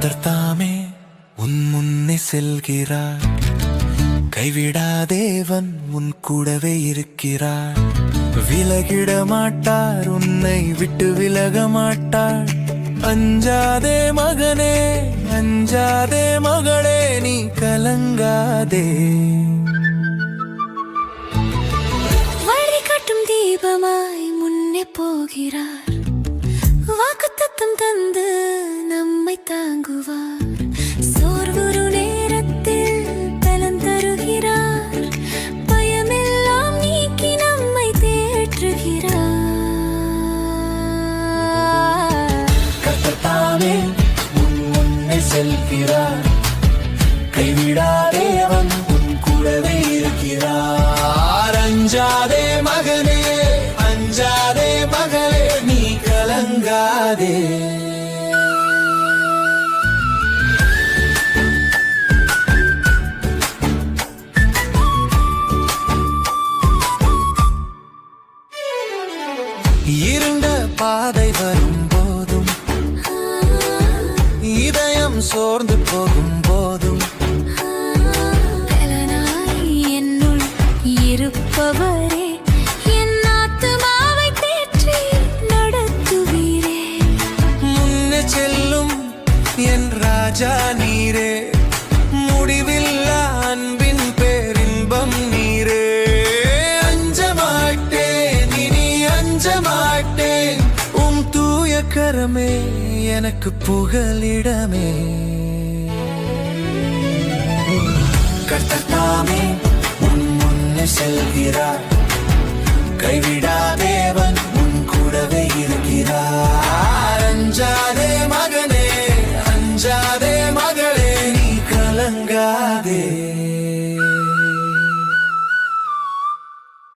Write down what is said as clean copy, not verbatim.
கர்த்தர் தாமே உன் முன்னே செல்கிறார், கைவிடா தேவன் உன் கூடவே இருக்கிறார். விலகிட மாட்டார், உன்னை விட்டு விலக மாட்டார். அஞ்சாதே மகனே, அஞ்சாதே மகளே, நீ கலங்காதே. வழிகாட்டும் தீபமாய் முன்னே போகிறார், வாக்குத்தத்தம் தந்து நம்மை தாங்குவார். சோர்வுறு நேரத்தில் பலன் தருகிறார், பயமெல்லாம் நீக்கி நம்மை தேற்றுகிறார். கர்த்தர் தாமே உன் முன்னே செல்கிறார், கைவிடா தேவன் உன் கூடவே இருக்கிறார். அஞ்சாதே மகனே, அஞ்சாதே மகளே, நீ கலங்காதே. இருண்ட பாதை வரும் போதும், இதயம் சோர்ந்து போகும் போதும், பலனாய் என்னுள் இருப்பவரே, என் ஆத்துமாவை தேற்றி நடத்துவீரே. முன்னே செல்லும் என் ராஜா நீரே, முடிவில்லா அன்பின் பேரின்பம் நீரே. அஞ்ச மாட்டேன், இனி அஞ்ச மாட்டேன், உம் தூய கரமே எனக்கு புகலிடமே. கர்த்தர் தாமே உன் முன்னே செல்கிறார், கைவிடா தேவன் உன் கூடவே இருக்கிறார். அஞ்சாதே மகனே, அஞ்சாதே மகளே, நீ கலங்காதே.